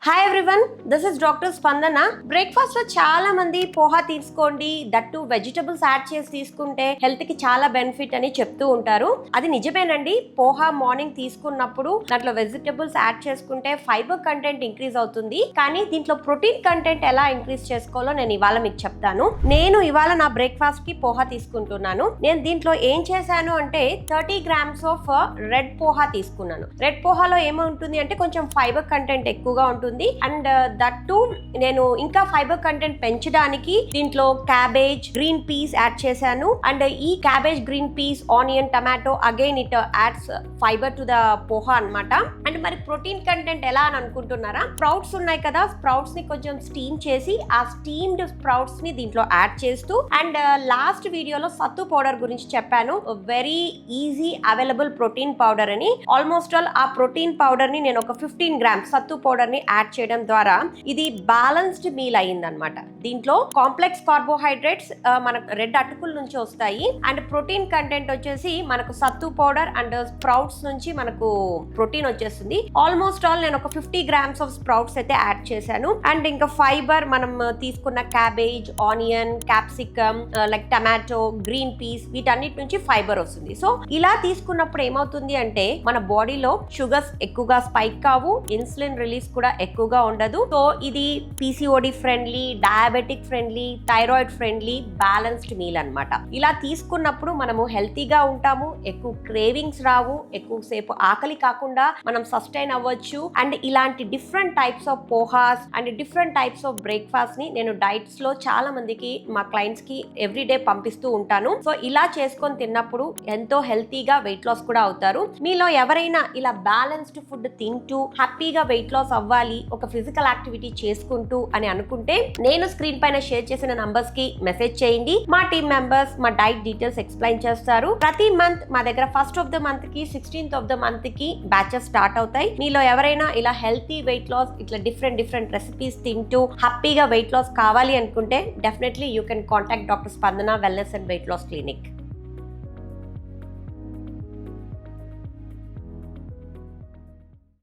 Hi everyone, this is doctor స్పందన. Breakfast లో చాలా మంది పోహా తీసుకోండి, దట్టు వెజిటబుల్స్ యాడ్ చేసి తీసుకుంటే హెల్త్ కి చాలా బెనిఫిట్ అని చెప్తూ ఉంటారు. అది నిజమేనండి. పోహా మార్నింగ్ తీసుకున్నప్పుడు దాంట్లో వెజిటబుల్స్ యాడ్ చేసుకుంటే ఫైబర్ కంటెంట్ ఇంక్రీజ్ అవుతుంది. కానీ దీంట్లో ప్రోటీన్ కంటెంట్ ఎలా ఇంక్రీజ్ చేసుకోవాలో నేను ఇవాళ మీకు చెప్తాను. నేను ఇవాళ నా బ్రేక్ఫాస్ట్ కి పోహా తీసుకుంటున్నాను. నేను దీంట్లో ఏం చేశాను అంటే 30 grams ఆఫ్ రెడ్ పోహా తీసుకున్నాను. రెడ్ పోహాలో ఏముంటుంది అంటే కొంచెం ఫైబర్ కంటెంట్ ఎక్కువగా ఉంటుంది. అండ్ దట్టు నేను ఇంకా ఫైబర్ కంటెంట్ పెంచడానికి దీంట్లో క్యాబేజ్, గ్రీన్ పీస్ యాడ్ చేశాను. అండ్ ఈ cabbage, green peas, onion, tomato again it adds fibre to the poha అన్నమాట. అండ్ మరి ప్రోటీన్ కంటెంట్ ఎలా అని అనుకుంటున్నారా? స్ప్రౌట్స్ ఉన్నాయి కదా, స్ప్రౌట్స్ ని కొంచెం స్టీమ్ చేసి ఆ స్టీమ్డ్ స్ప్రౌట్స్ ని దీంట్లో యాడ్ చేస్తూ అండ్ లాస్ట్ వీడియోలో సత్తు పౌడర్ గురించి చెప్పాను. Very easy available protein powder అని. ఆల్మోస్ట్ ఆల్ ఆ ప్రోటీన్ పౌడర్ ని నేను ఒక 15 grams సత్తు పౌడర్ ని యాడ్ చేయడం ద్వారా ఇది బ్యాలెన్స్డ్ మీల్ అయ్యిందనమాట. దీంట్లో కాంప్లెక్స్ కార్బోహైడ్రేట్స్ మనకు రెడ్ అటుకుల నుంచి వస్తాయి. అండ్ ప్రోటీన్ కంటెంట్ వచ్చేసి మనకు సత్తు పౌడర్ అండ్ స్ప్రౌట్స్ నుంచి మనకు ప్రోటీన్ వచ్చేస్తుంది. ఆల్మోస్ట్ ఆల్ నేను ఒక 50 grams ఆఫ్ స్ప్రౌట్స్ అయితే యాడ్ చేశాను. అండ్ ఇంకా ఫైబర్ మనం తీసుకున్న cabbage, onion, capsicum, like tomato, green peas వీటన్నిటి నుంచి ఫైబర్ వస్తుంది. సో ఇలా తీసుకున్నప్పుడు ఏమవుతుంది అంటే మన బాడీలో షుగర్స్ ఎక్కువగా స్పైక్ కావు, ఇన్సులిన్ రిలీజ్ కూడా ఎక్కువగా ఉండదు. సో ఇది PCOD friendly, diabetic friendly, thyroid friendly, balanced meal అన్నమాట. ఇలా తీసుకున్నప్పుడు మనము హెల్తీగా ఉంటాము, ఎక్కువ క్రేవింగ్స్ రావు, ఎక్కువసేపు ఆకలి కాకుండా మనం సస్టైన్ అవ్వచ్చు. అండ్ ఇలాంటి different types of pohas and different types of breakfast ని నేను డైట్స్ లో చాలా మందికి, మా క్లయింట్స్ కి ఎవ్రీడే పంపిస్తూ ఉంటాను. సో ఇలా చేసుకొని తిన్నప్పుడు ఎంతో హెల్తీగా వెయిట్ లాస్ కూడా అవుతారు. మీలో ఎవరైనా ఇలా బ్యాలెన్స్డ్ ఫుడ్ తింటూ హ్యాపీగా వెయిట్ లాస్ అవ్వాలి, ఒక ఫిజికల్ యాక్టివిటీ చేసుకుంటూ అని అనుకుంటే నేను స్క్రీన్ పైన షేర్ చేసిన నంబర్స్ కి మెసేజ్ చేయండి. మా టీమ్ మెంబర్స్ మా డైట్ డీటెయిల్స్ ఎక్స్ప్లెయిన్ చేస్తారు. ప్రతి మంత్ మా దగ్గర 1st of the month కి 16th of the month కి బ్యాచెస్ స్టార్ట్ అవుతాయి. మీలో ఎవరైనా ఇలా హెల్తీ వెయిట్ లాస్, ఇట్లా డిఫరెంట్ రెసిపీస్ తింటూ హ్యాపీగా వెయిట్ లాస్ కావాలి అనుకుంటే definitely you can contact doctor Spandana wellness and weight loss clinic.